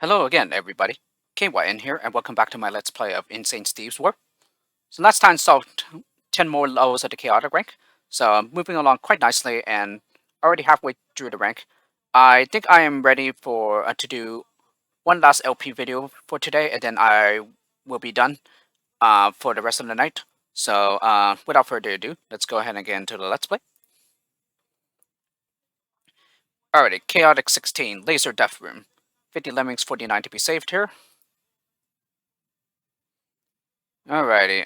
Hello again, everybody. KY in here, and welcome back to my Let's Play of Insane Steve's War. So last time solved 10 more levels of the Chaotic rank, so I'm moving along quite nicely and already halfway through the rank. I think I am ready for to do one last LP video for today, and then I will be done for the rest of the night. So without further ado, let's go ahead and get into the Let's Play. Alrighty, Chaotic 16, Laser Death Room. 50 Lemmings, 49 to be saved here. Alrighty,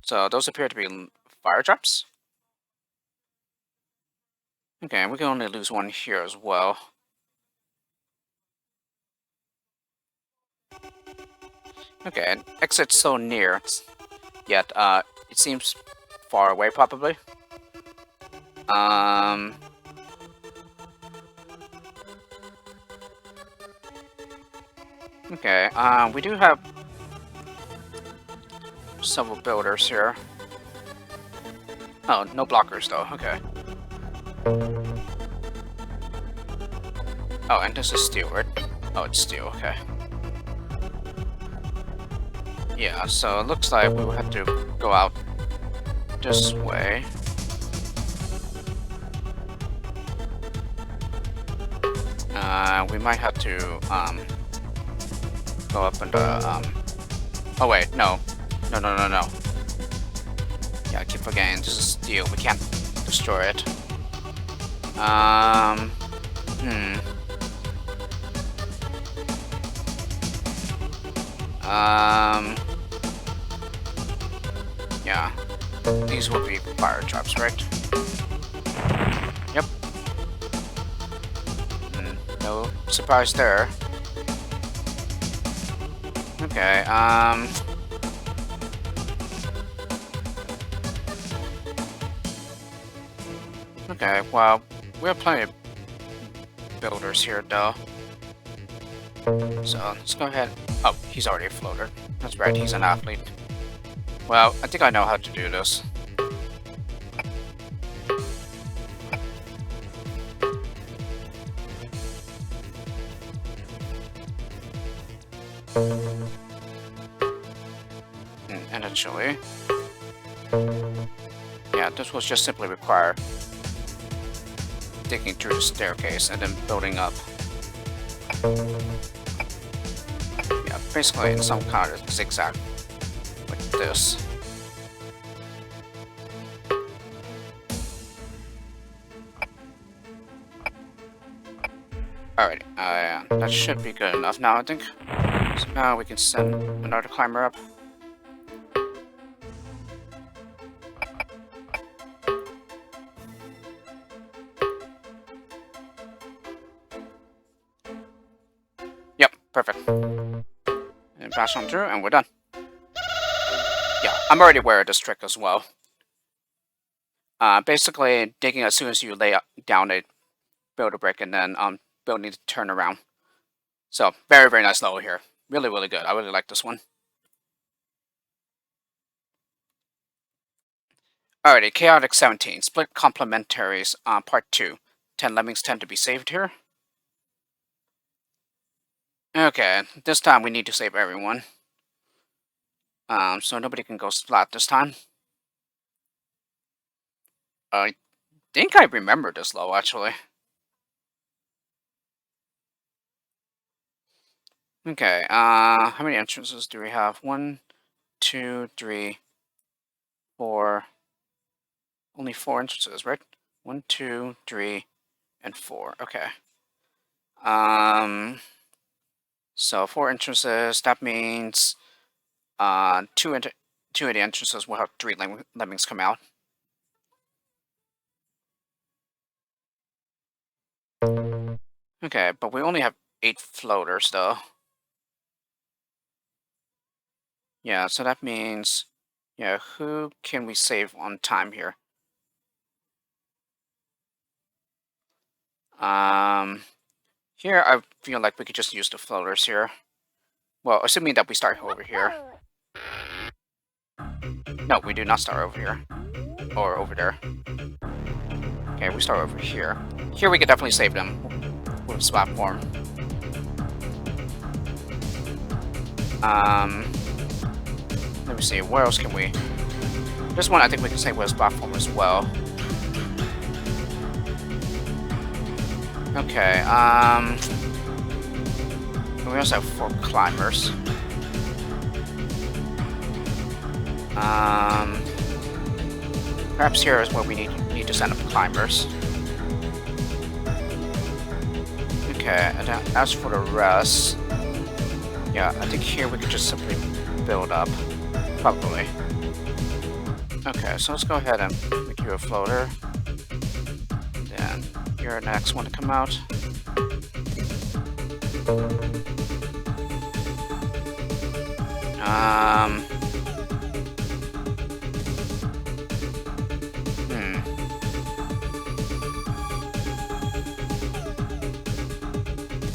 so those appear to be fire traps. Okay, we can only lose one here as well. Okay, exit's so near, yet it seems far away probably. Okay, we do have several builders here. Oh, no blockers though, okay. Oh, and this is steel, right? Oh, it's steel, okay. Yeah, so it looks like we will have to go out this way. We might have to, go up in the, oh wait, no. No. Yeah, I keep forgetting, this is steel, we can't destroy it. Yeah. These will be fire traps, right? Yep. No surprise there. Okay, okay, well, we have plenty of builders here, though. So, let's go ahead. Oh, he's already a floater. That's right, he's an athlete. Well, I think I know how to do this. And actually, yeah, this was just simply require digging through the staircase and then building up. Yeah, basically in some kind of zigzag, like this. Alright, that should be good enough now, I think. So now we can send another climber up. Yep, perfect. And pass on through, and we're done. Yeah, I'm already aware of this trick as well. Basically, digging as soon as you lay down a builder brick, and then building to turn around. So, very, very nice level here. Really, really good. I really like this one. Alrighty, Chaotic 17, Split Complementaries, Part 2. 10 Lemmings tend to be saved here. Okay, this time we need to save everyone. So nobody can go flat this time. I think I remember this level, actually. Okay, how many entrances do we have? 1, 2, 3, 4. Only 4 entrances, right? 1, 2, 3, and 4. Okay. So 4 entrances. That means two of the entrances will have 3 lemmings come out. Okay, but we only have 8 floaters, though. Yeah, so that means, yeah, who can we save on time here? Here I feel like we could just use the floaters here. Well, assuming that we start over here. No, we do not start over here. Or over there. Okay, we start over here. Here we could definitely save them with this platform. Let me see, where else can we... This one I think we can save with this platform as well. Okay, we also have 4 climbers. Perhaps here is where we need to send up climbers. Okay, and as for the rest, yeah, I think here we could just simply build up, probably. Okay, so let's go ahead and make you a floater. Then you're the next one to come out.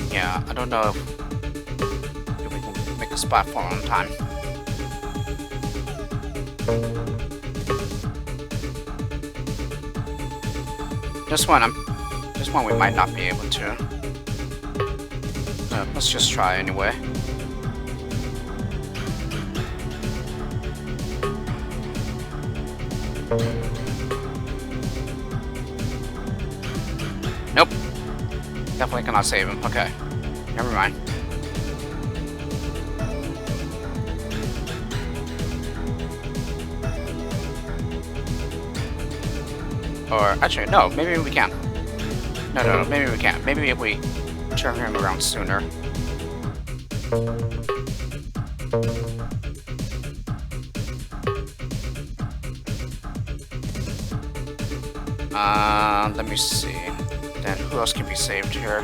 Yeah, I don't know if we can make a spot for on time. This one we might not be able to. Let's just try anyway. Nope. Definitely cannot save him. Okay. Never mind. Or, actually, no, maybe we can. No, maybe we can't. Maybe if we turn him around sooner. Let me see. Then who else can be saved here?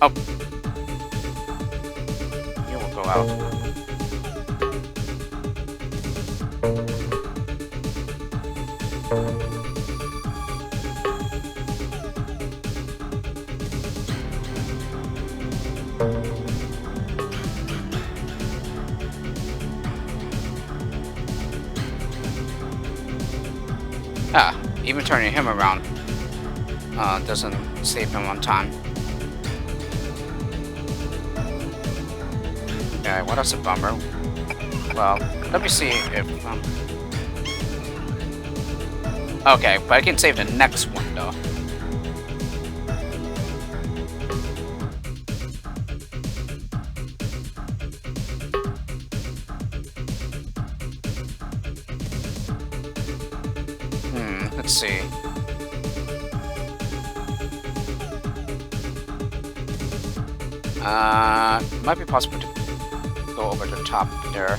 Oh. You will go out. Ah, even turning him around doesn't save him on time. Okay, well that's a bummer. Well, let me see if... Okay, but I can save the next one though. Let's see. Might be possible to go over the top there.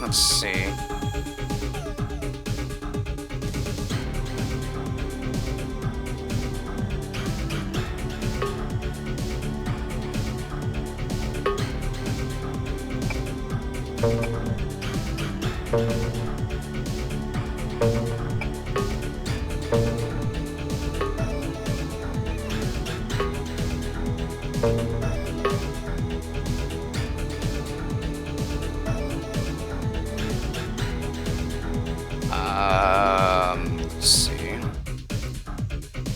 Let's see. Let's see.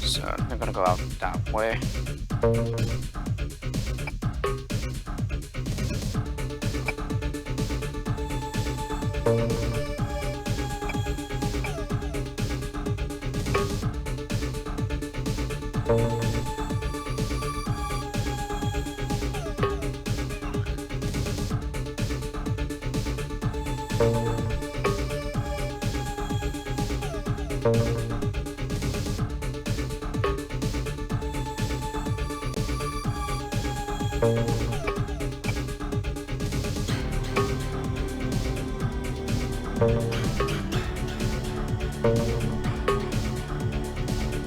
So I'm gonna go out that way.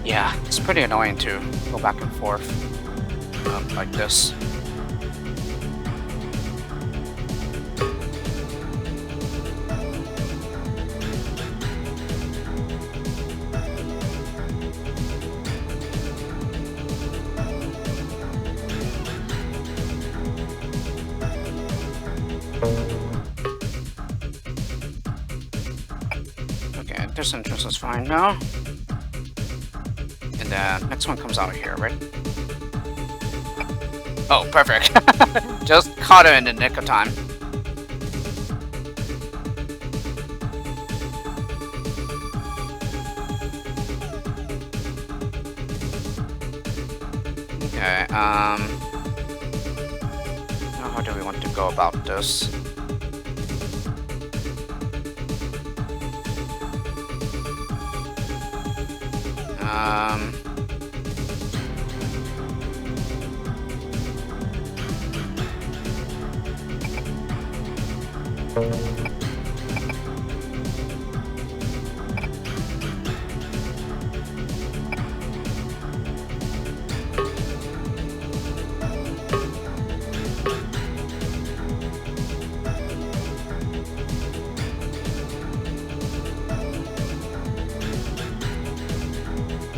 Yeah, it's pretty annoying to go back and forth like this. this entrance is fine now. And then next one comes out here, right? Oh, perfect. Just caught it in the nick of time. Okay, now how do we want to go about this?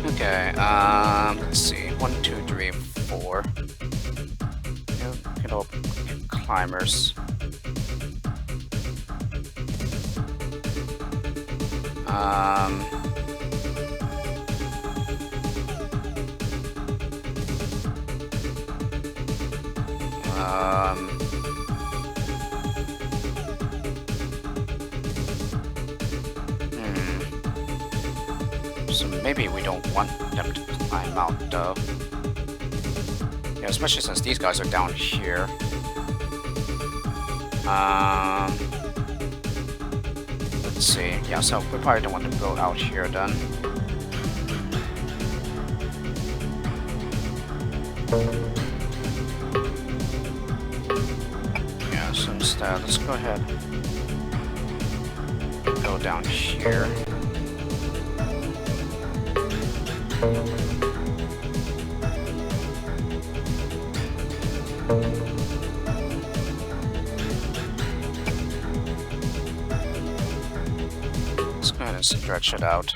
Okay, let's see. 1, 2, 3, 4. Good old climbers. So maybe we don't want them to climb out though. Yeah, especially since these guys are down here. Let's see. Yeah, so we probably don't want to go out here then. Yeah, so instead, let's go ahead. Go down here. Let's go ahead and stretch it out.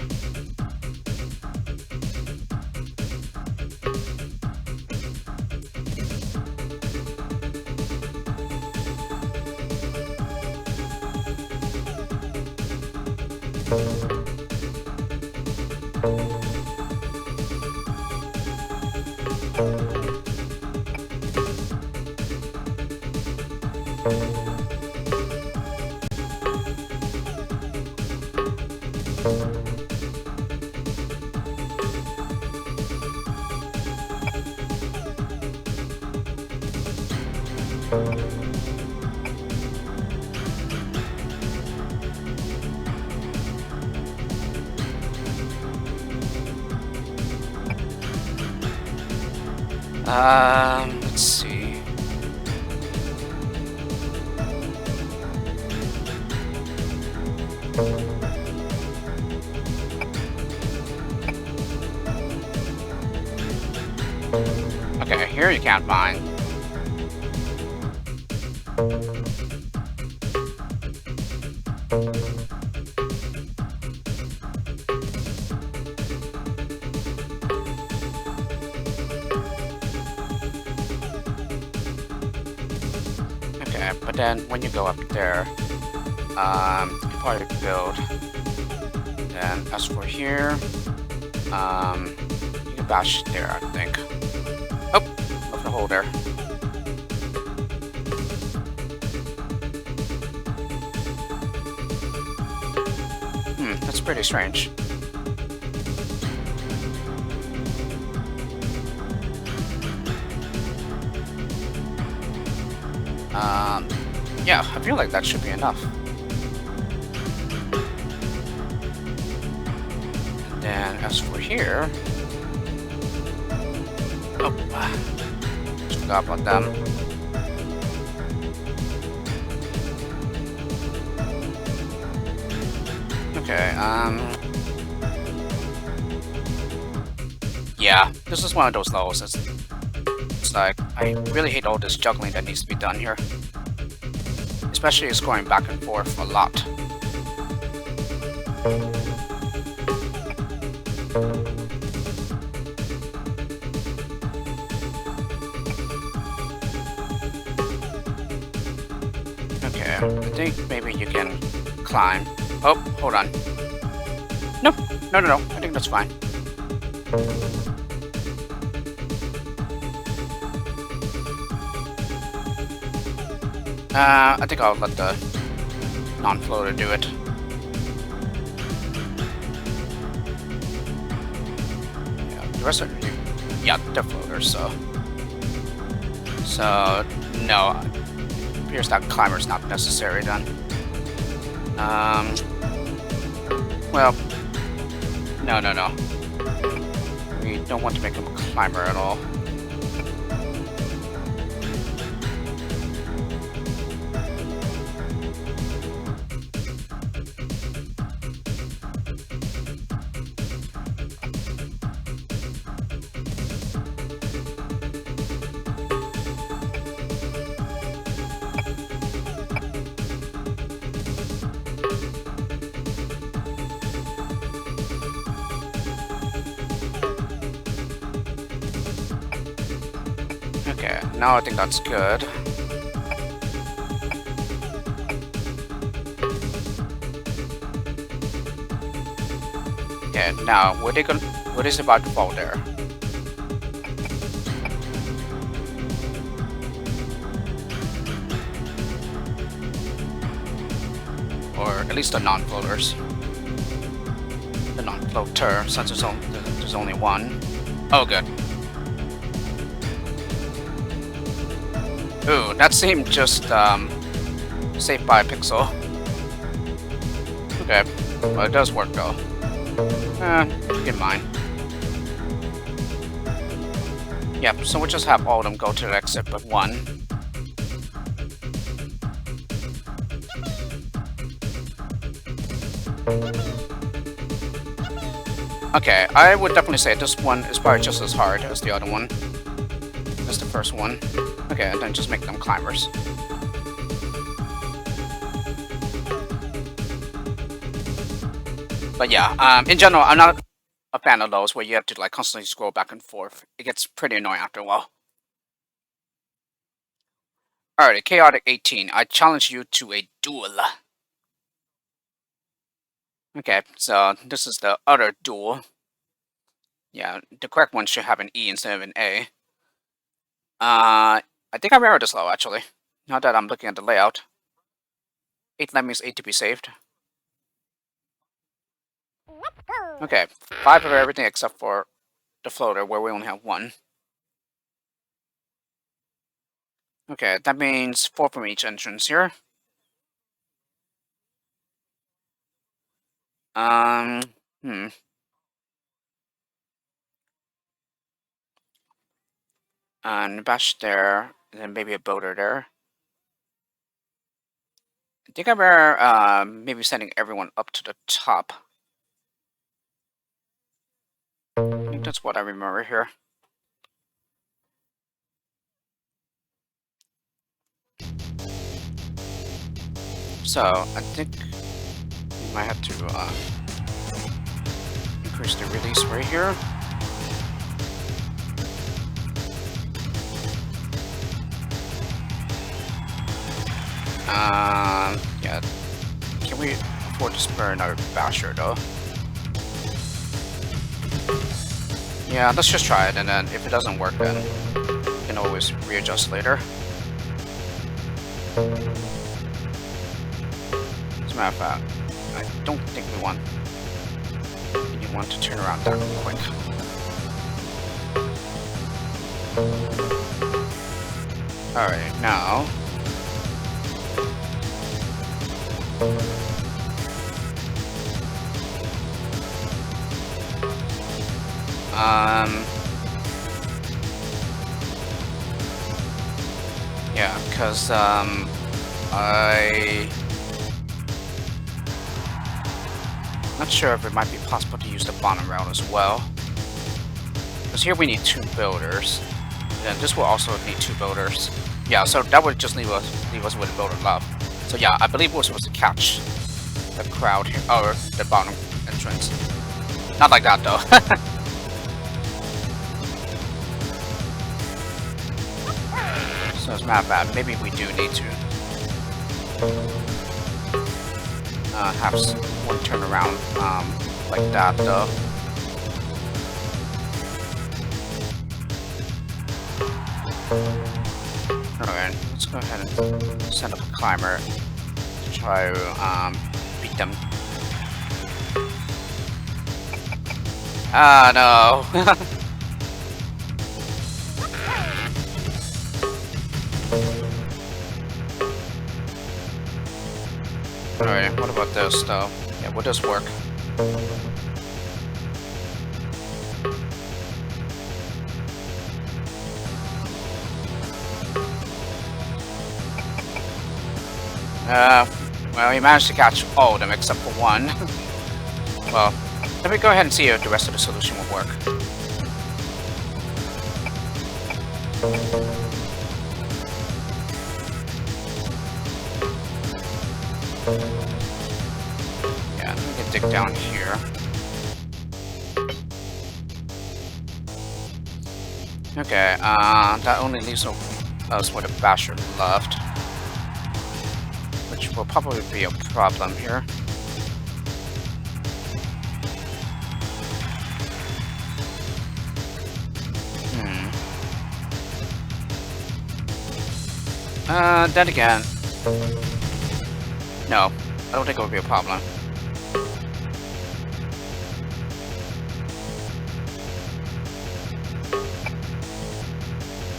Let's see. Okay, here you can't mine. Okay, but then when you go up there, you can probably build. Then as for here, you can bash there, I think. Oh, left the hole there. That's pretty strange. Yeah, I feel like that should be enough. And then as for here, oh, just forgot about them. Okay, yeah, this is one of those levels. It's like, I really hate all this juggling that needs to be done here. Especially it's going back and forth a lot. Okay, I think maybe you can climb. Oh, hold on. No, no, no, no. I think that's fine. I think I'll let the non-floater do it. Yeah, the rest are, yeah, they're floaters, so no, it appears that climber's not necessary then. Well, no, no, no. We don't want to make him a climber at all. Okay, now I think that's good. Okay, now what is about to fall there? Or at least the non-floaters. The non-floater, since there's only one. Oh, good. Ooh, that seemed just safe by a pixel. Okay, well it does work though. Keep in mind. Yep, so we'll just have all of them go to the exit but one. Okay, I would definitely say this one is probably just as hard as the other one. As the first one. Okay, and then just make them climbers. But yeah, in general, I'm not a fan of those where you have to like constantly scroll back and forth. It gets pretty annoying after a while. Alright, Chaotic 18. I challenge you to a duel. Okay, so this is the other duel. Yeah, the correct one should have an E instead of an A. I think I remember this level actually. Now that I'm looking at the layout. 8 lemmings, 8 to be saved. Okay, 5 of everything except for the floater where we only have 1. Okay, that means 4 from each entrance here. Hmm. And bash there, and then maybe a boater there. I think I better maybe sending everyone up to the top. I think that's what I remember here. So I think we might have to increase the release right here. Yeah. Can we afford to spare another basher though? Yeah, let's just try it, and then if it doesn't work, then we can always readjust later. As a matter of fact, I don't think we want anyone to turn around that quick. Alright, now... Yeah, because, I'm not sure if it might be possible to use the bottom route as well. Because here we need 2 builders. And this will also need 2 builders. Yeah, so that would just leave us with a builder left. So yeah, I believe we're supposed to catch the crowd here, or the bottom entrance. Not like that though. So it's not bad. Maybe we do need to have one turnaround like that though. Alright, let's go ahead and send up a climber to try to beat them. Ah, no. Alright, what about this though? Yeah, will this work? Well, he managed to catch all of them except for one. Well, let me go ahead and see if the rest of the solution will work. Yeah, let me dig down here. Okay, that only leaves us with a basher left, which will probably be a problem here. Then again, no, I don't think it will be a problem.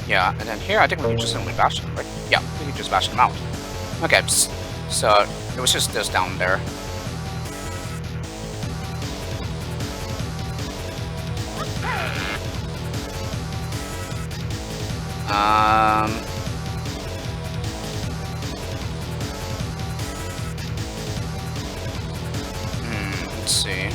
Yeah, and then here I think we can just simply bash them, right? Yeah, we can just bash them out. Okay, so it was just this down there. Let's see.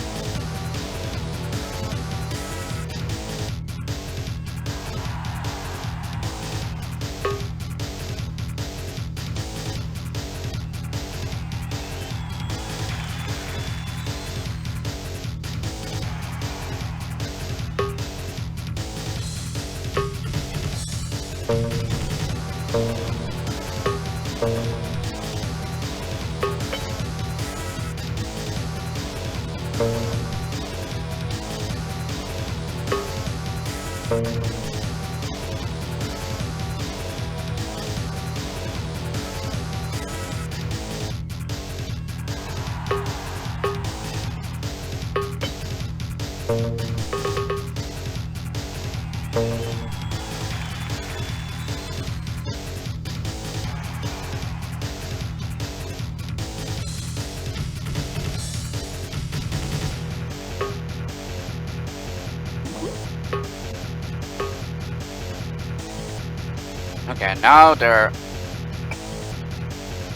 Okay, now they're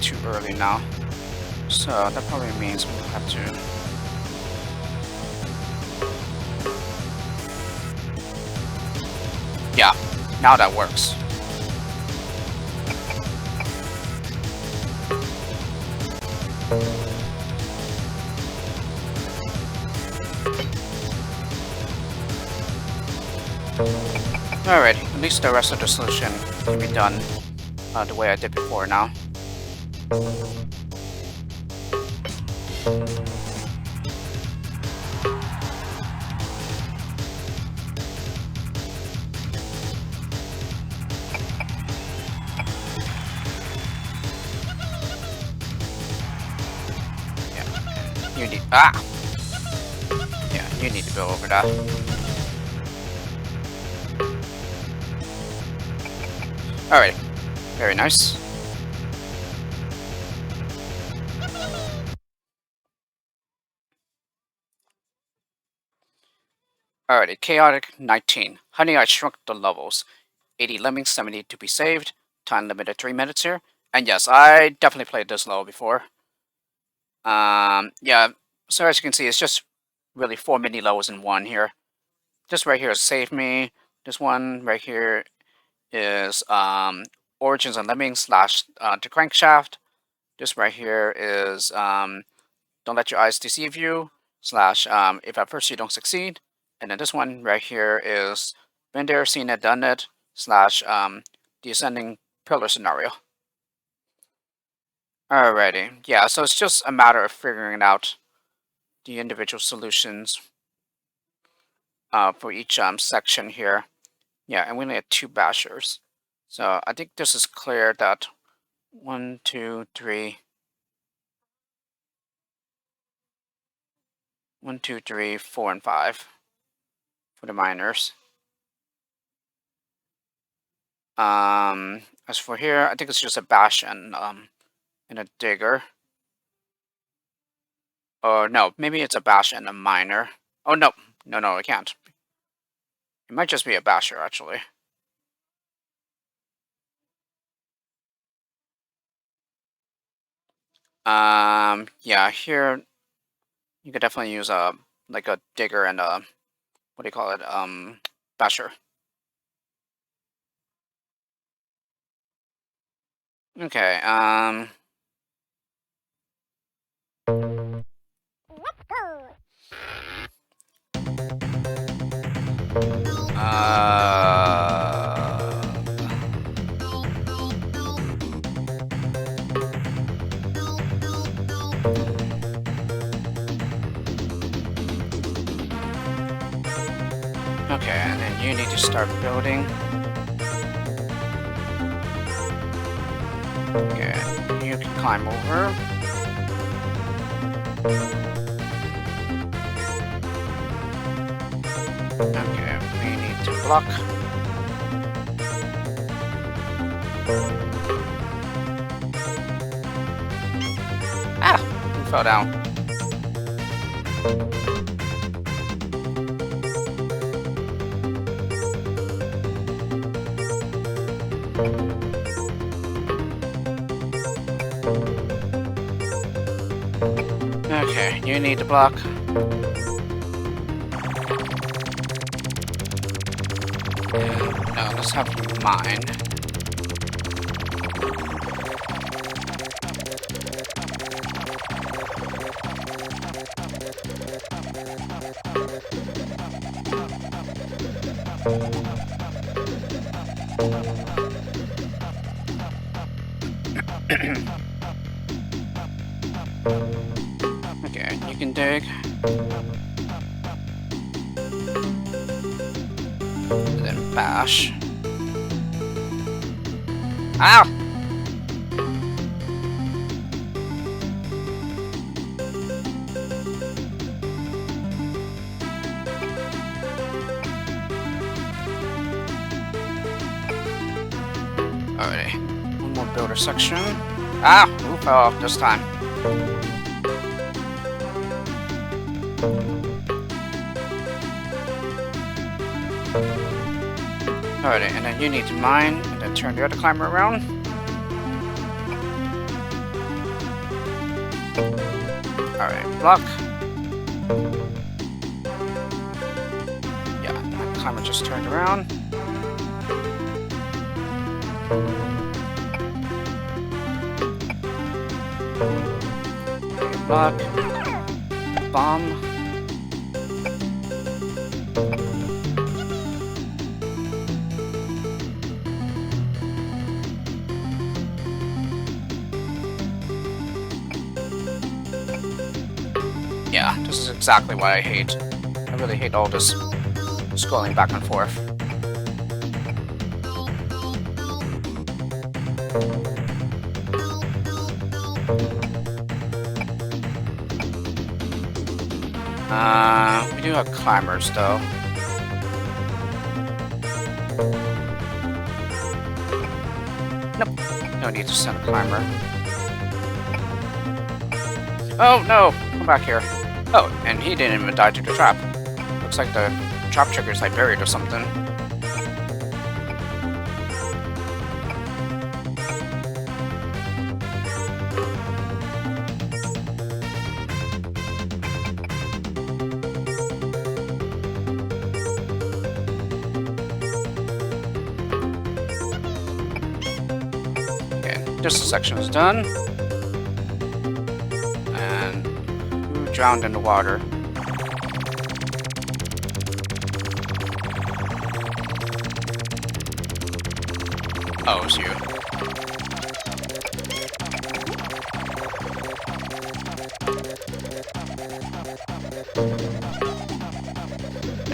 too early now. So that probably means we'll have to... Yeah, now that works. Alright, at least the rest of the solution can be done the way I did before now. Yeah, you need... Ah! Yeah, you need to go over that. Alright, very nice. Alrighty, chaotic 19. Honey, I shrunk the levels. 80 lemmings, 70 to be saved. Time limited 3 minutes here. And yes, I definitely played this level before. Yeah, so as you can see, it's just really 4 mini levels in one here. This right here is Save Me. This one right here is Origins and Lemmings slash the Crankshaft. This right here is Don't Let Your Eyes Deceive You slash If at First You Don't Succeed. And then this one right here is Been There, Seen It, Done It slash the Ascending Pillar scenario. Alrighty, yeah, so it's just a matter of figuring out the individual solutions for each section here. Yeah, and we only had 2 bashers. So I think this is clear that 1, 2, 3, 1, 2, 3, 4, and 5 for the miners. As for here, I think it's just a bash and a digger. Or no, maybe it's a bash and a miner. Oh no, no, it can't. It might just be a basher actually. Yeah, here you could definitely use a like a digger and a what do you call it? Basher. Okay. Okay, and then you need to start building. Okay, you can climb over. Okay, we need to block. Ah! We fell down. Okay, you need to block. Now let's have you mine. Okay, you can dig. And then bash. Ow! Alrighty. One more builder section. Ah! Ooh, fell off this time. Alrighty, and then you need to mine, and then turn the other climber around. Alright, block. Yeah, that climber just turned around. Block. Bomb. Yeah, this is exactly what I hate. I really hate all this scrolling back and forth. We do have climbers though. Nope, no need to send a climber. Oh no, come back here. Oh, and he didn't even die to the trap. Looks like the trap trigger's like buried or something. Okay, this section is done. And who drowned in the water? Oh, it was you.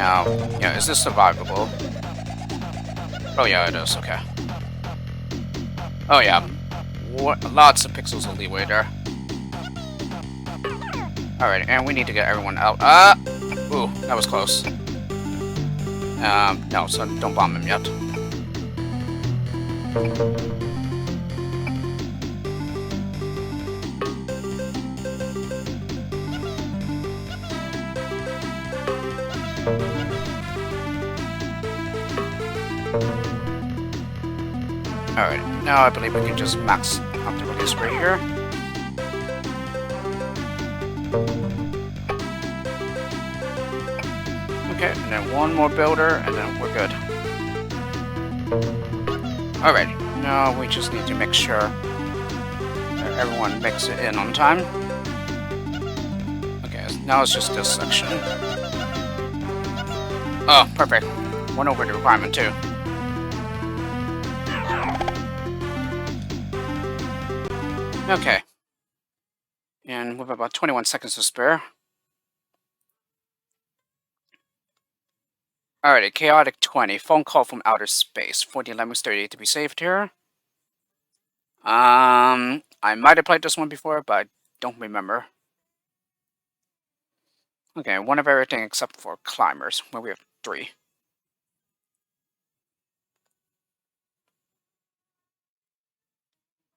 Now, yeah, is this survivable? Oh yeah, it is, okay. Oh yeah, lots of pixels of leeway there. Alright, and we need to get everyone out. Ooh, that was close. No, so don't bomb him yet. Alright, now I believe we can just max out the release right here. Okay, and then one more builder, and then we're good. Alright, now we just need to make sure that everyone makes it in on time. Okay, now it's just this section. Oh, perfect. Went over the requirement too. Okay. And with about 21 seconds to spare. Alrighty, Chaotic 20. Phone call from outer space. 14 lemmings 38 to be saved here. I might have played this one before, but I don't remember. Okay, one of everything except for climbers, where we have 3.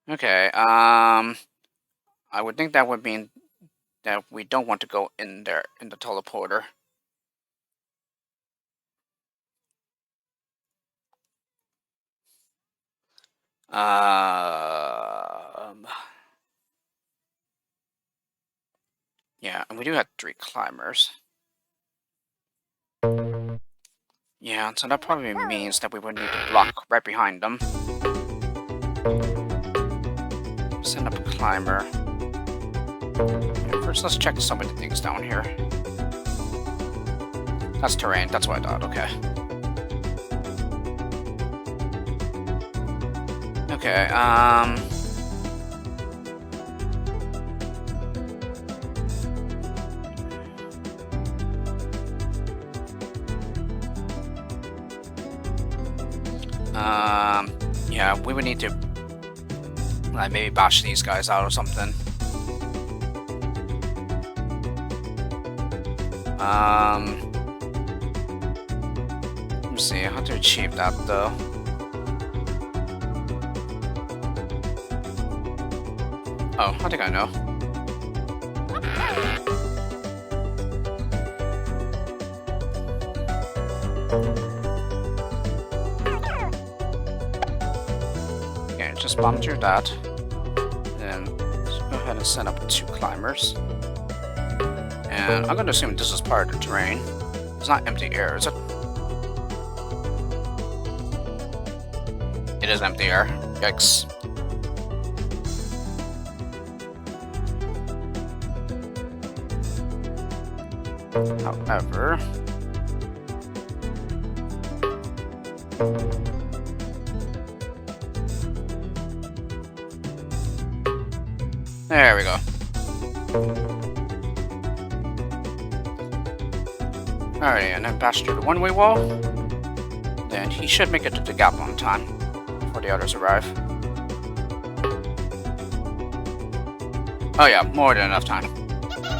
Okay, I would think that would mean that we don't want to go in there in the teleporter. Yeah, and we do have 3 climbers. Yeah, so that probably means that we would need to block right behind them. Send up a climber. First, let's check some of the things down here. That's terrain, that's what I thought, okay. Okay, yeah, we would need to like maybe bash these guys out or something. Let me see how to achieve that though. Oh, I think I know. Okay, just bomb through that. Then let's go ahead and send up 2 climbers. And I'm gonna assume this is part of the terrain. It's not empty air, is it? It is empty air. Yikes. However, there we go. Alright, and then bash through the one-way wall. Then he should make it to the gap on time before the others arrive. Oh yeah, more than enough time.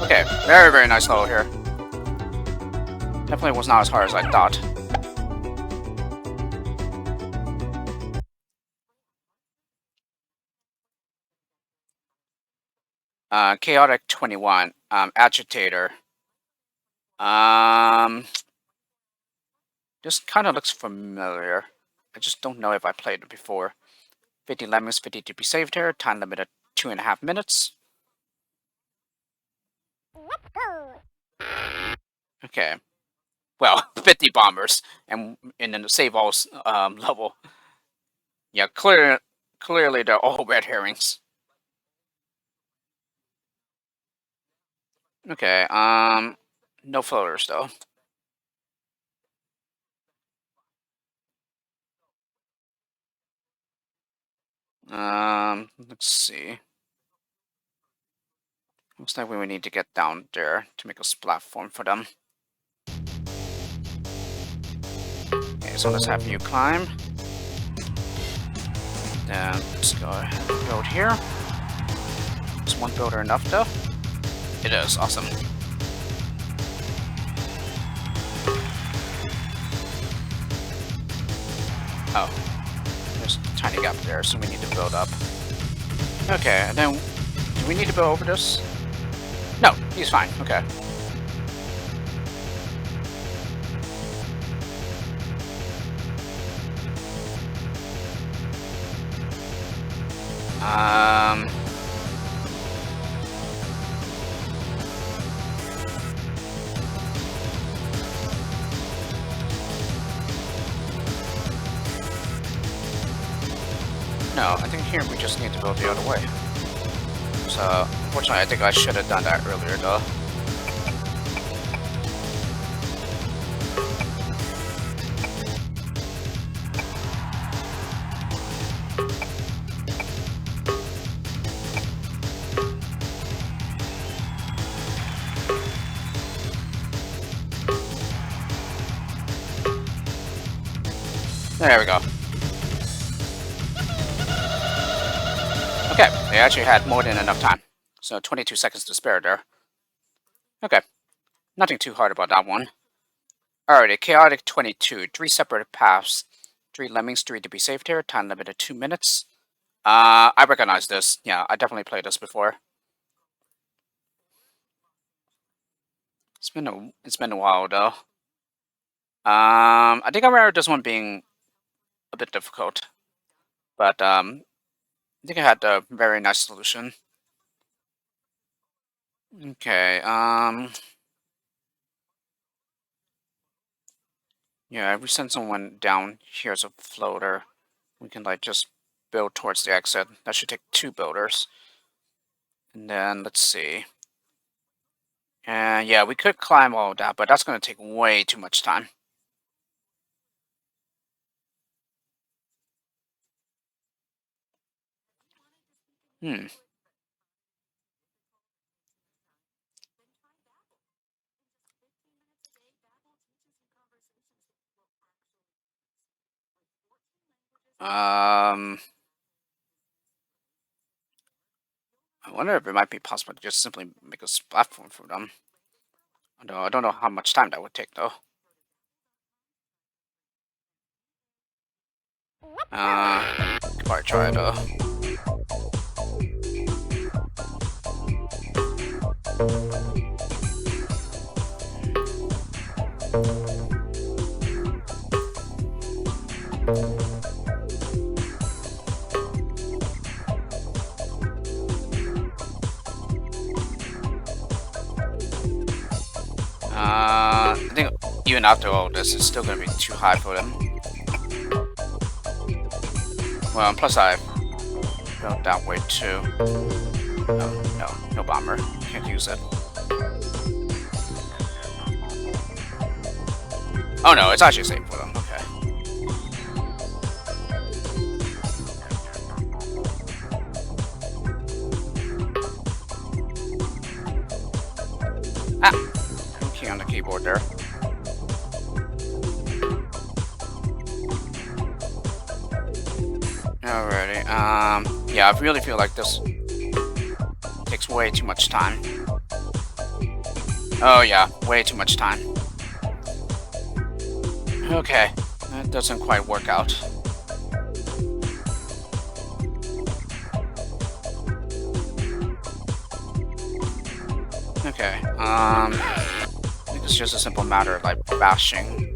Okay, very, very nice level here. Definitely was not as hard as I thought. Chaotic 21, Agitator. This kind of looks familiar. I just don't know if I played it before. 50 lemmings, 50 to be saved here. Time limit at 2.5 minutes. Let's go. Okay. Well, 50 bombers, and in the save all level. Yeah, clearly they're all red herrings. Okay, no floaters though. Let's see. Looks like we would need to get down there to make a platform for them. Okay, so let's have you climb. Then let's go ahead and build here. Is one builder enough though? It is, awesome. Oh, there's a tiny gap there, so we need to build up. Okay, and then do we need to build over this? No, he's fine, okay. No, I think here we just need to go the other way. So, unfortunately, I think I should have done that earlier, though. There we go. Okay, they actually had more than enough time. So 22 seconds to spare there. Okay, nothing too hard about that one. Alrighty, chaotic 22, 3 separate paths. 3 lemmings, 3 to be saved here. Time limited 2 minutes. I recognize this. Yeah, I definitely played this before. It's been a while though. I think I remember this one being a bit difficult, but I think I had a very nice solution. Okay, yeah, if we send someone down here as a floater, we can like just build towards the exit. That should take 2 builders. And then let's see. And yeah, we could climb all of that, but that's going to take way too much time. Hmm. I wonder if it might be possible to just simply make a platform for them. Although I don't know how much time that would take, though. Could probably try it, I think even after all this, it's still going to be too high for them. Well, and plus I built that way too. No bomber. Can't use it. Oh no, it's actually safe for them. Okay. Key on the keyboard there. Alrighty. Yeah, I really feel like this takes way too much time. Oh yeah, way too much time. Okay, that doesn't quite work out. Okay, I think it's just a simple matter of like bashing.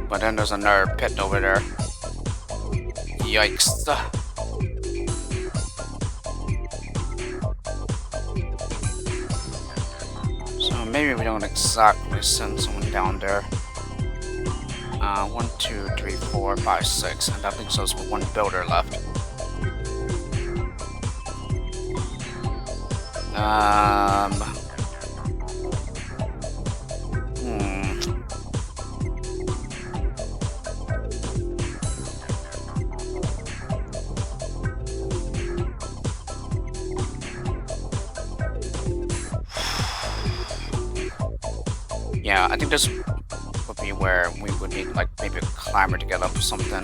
But then there's another pit over there. Yikes. So maybe we don't exactly send someone down there. 1, 2, 3, 4, 5, 6, and that leaves us with one builder left. Yeah, I think this would be where we would need like maybe a climber to get up or something.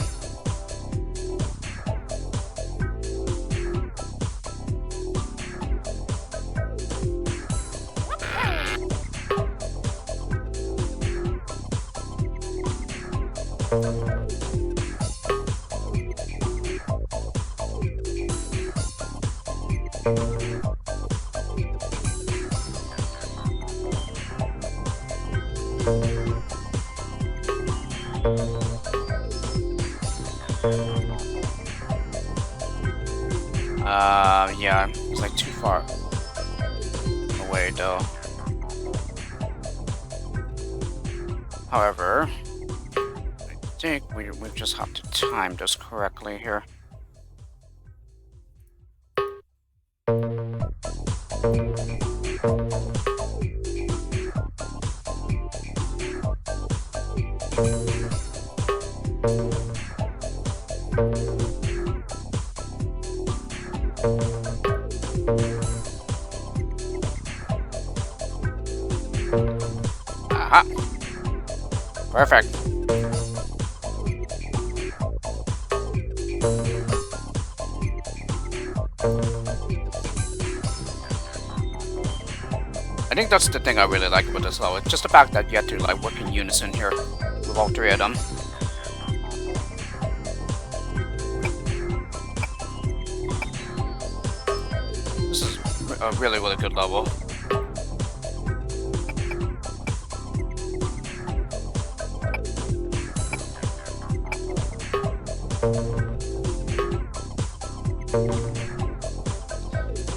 Yeah, it's like too far away though. However, I think we just have to time this correctly here. Aha! Perfect. I think that's the thing I really like about this level. It's just the fact that you have to like work in unison here with all three of them. This is a really, really good level.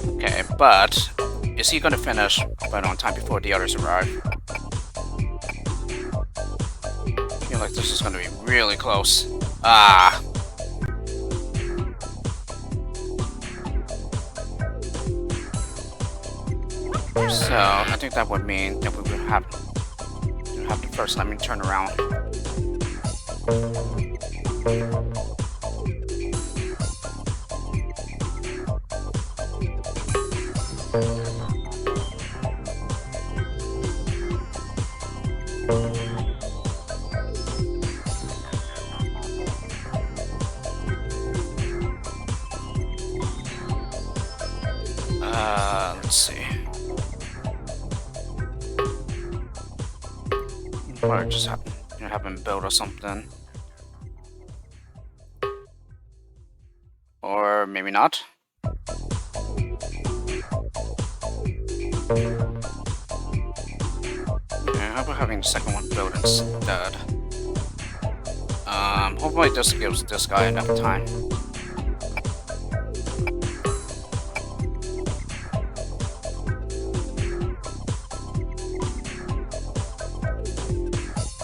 Okay, but is he gonna finish right on time before the others arrive? I feel like this is gonna be really close. Ah! So I think that would mean that we would have to first let me turn around. Let's see. Probably just have him build or something. Or maybe not. Yeah, how about having the second one built instead? Hopefully this gives this guy enough time.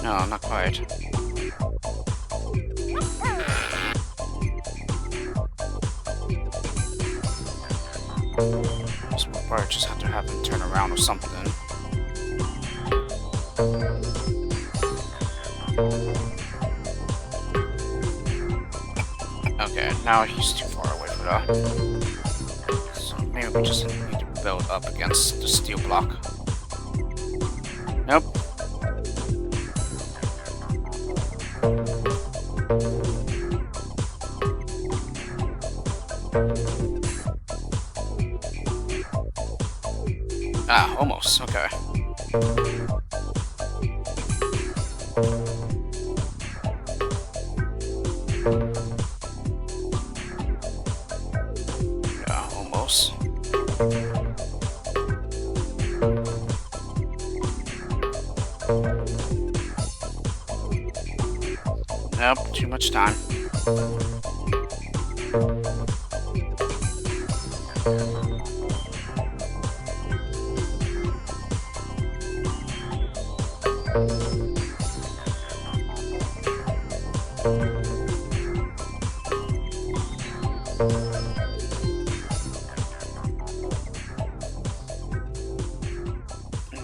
No, not quite. So we'll probably just have to have him turn around or something. Okay, now he's too far away for that. So maybe we just need to build up against the steel block. Nope. Ah, almost. Okay. Yeah, almost. Nope, too much time.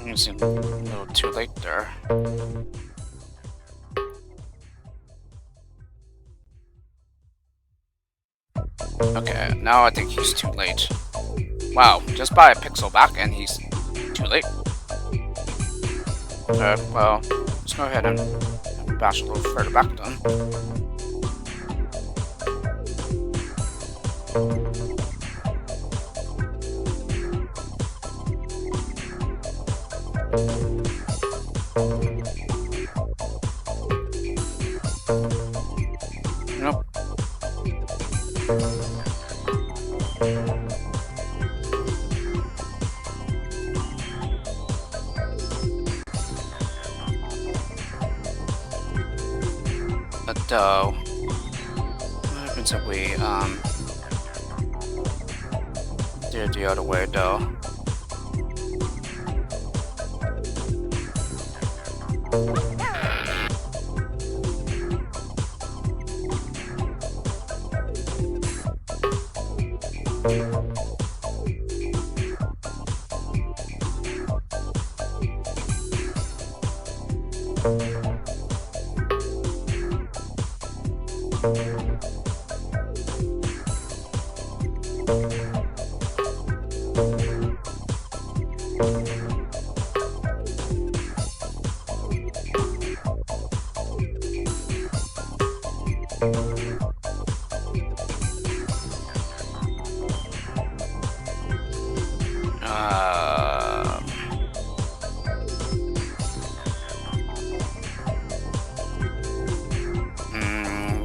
It's a little too late there. Okay, now I think he's too late. Wow, just by a pixel back and he's too late. Well, let's go ahead and bash a little further back then. Nope. But what happens if we do it the other way though?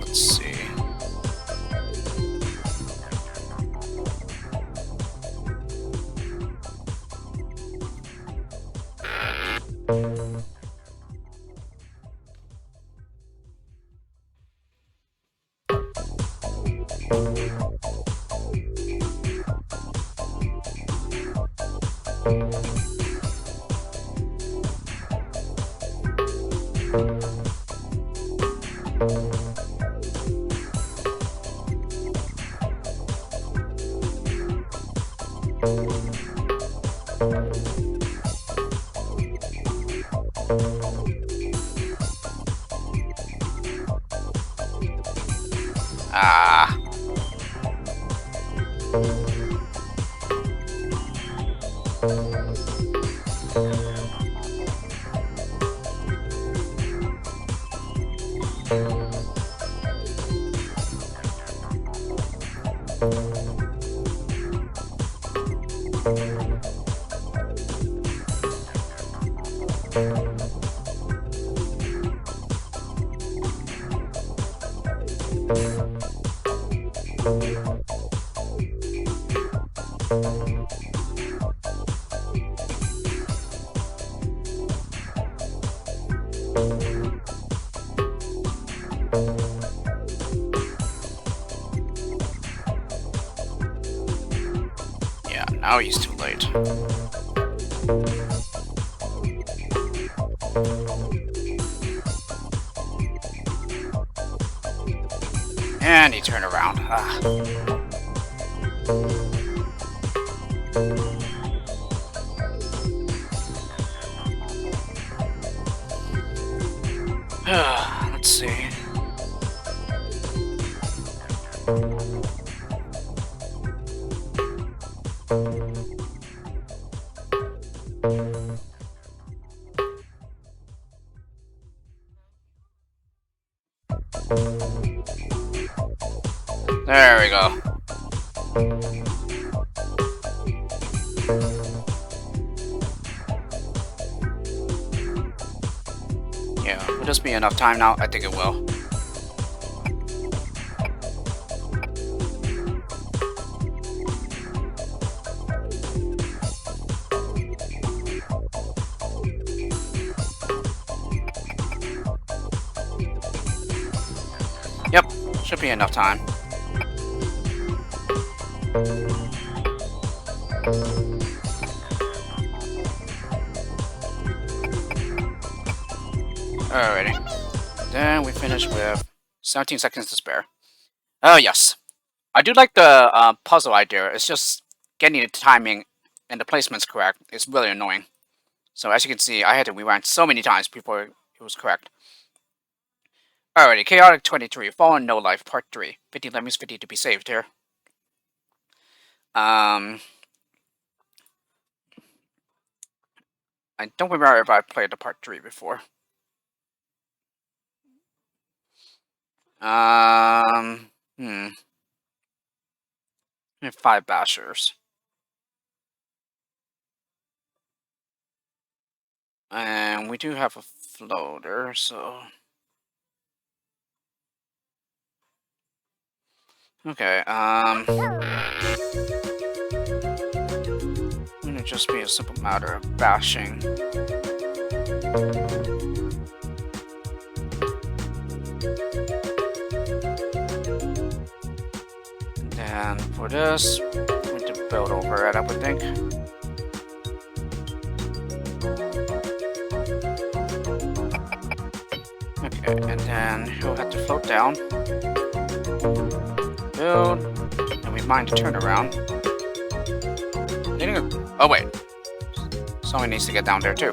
Let's see. Ah. Yeah, now he's too late. And he turned around. Ah. Let's see. There we go. Yeah, will this be enough time now? I think it will. Should be enough time. Alrighty. Then we finish with 17 seconds to spare. Oh yes. I do like the puzzle idea. It's just getting the timing and the placements correct is really annoying. So as you can see, I had to rewind so many times before it was correct. Alrighty, Chaotic 23, Fallen No Life, Part 3. 50 lemmings, 50 to be saved here. I don't remember if I played the Part 3 before. 5 bashers. And we do have a floater, so... Okay, it'll just be a simple matter of bashing. And then for this, we need to build over it, I would think. Okay, and then he'll have to float down. Build, and we mine to turn around. Oh wait, someone needs to get down there too.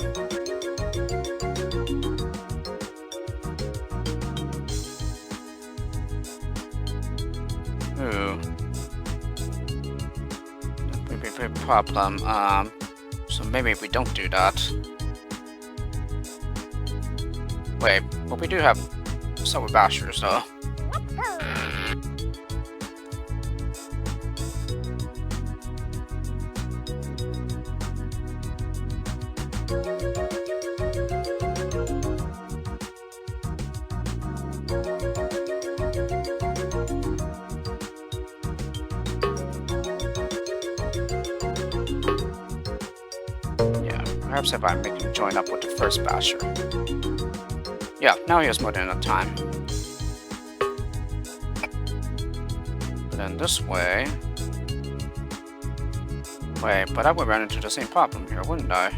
Ooh, that may be a big problem. So maybe if we don't do that. Wait, but we do have Silver Bashers though. Perhaps if I make him join up with the first basher. Yeah, now he has more than enough time. But then this way... Wait, but I would run into the same problem here, wouldn't I?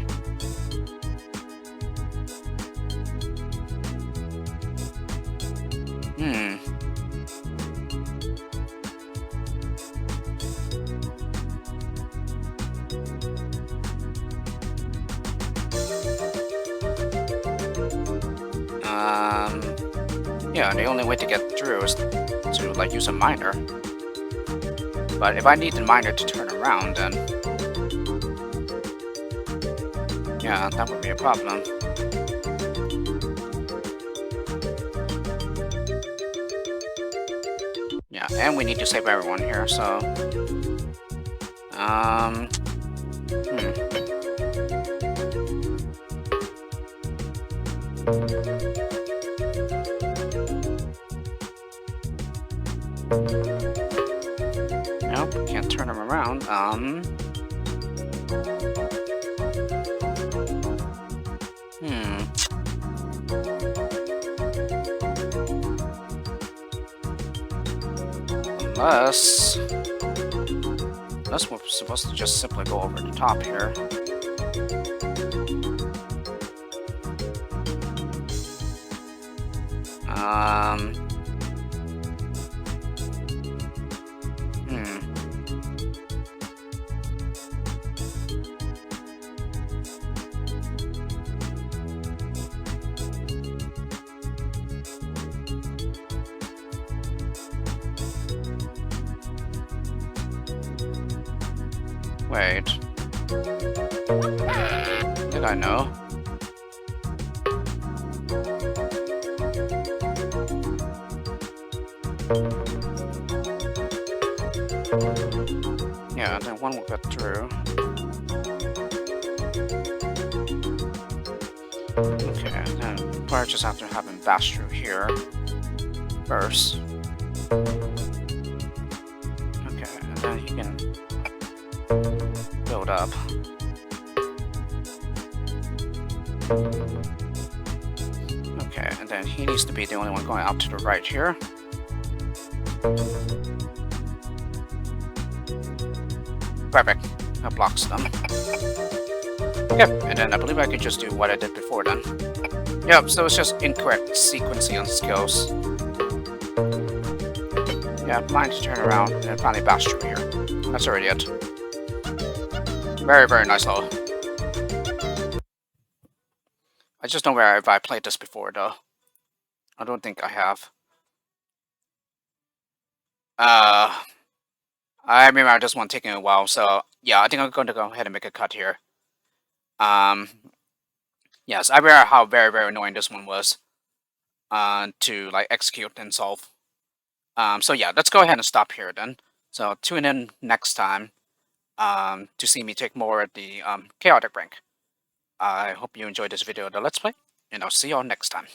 Yeah, the only way to get through is to, like, use a miner. But if I need the miner to turn around, then... yeah, that would be a problem. Yeah, and we need to save everyone here, so... Nope, can't turn him around. Unless we're supposed to just simply go over the top here. Wait. Did I know? Yeah, then one will get through. Okay, then probably just have to have him bash through here first. Okay, and then he can build up. Okay, and then he needs to be the only one going up to the right here. Perfect. That blocks them. Yep, and then I believe I could just do what I did before then. Yep, so it's just incorrect sequencing on skills. Yeah, blind to turn around and finally bash through here. That's already it. Very, very nice level. I just don't know if I played this before though. I don't think I have. I remember this one taking a while, so yeah, I think I'm going to go ahead and make a cut here. Um, yes, I remember how very, very annoying this one was to like execute and solve. So yeah, let's go ahead and stop here then. So tune in next time to see me take more of the chaotic rank. I hope you enjoyed this video of the Let's Play, and I'll see you all next time.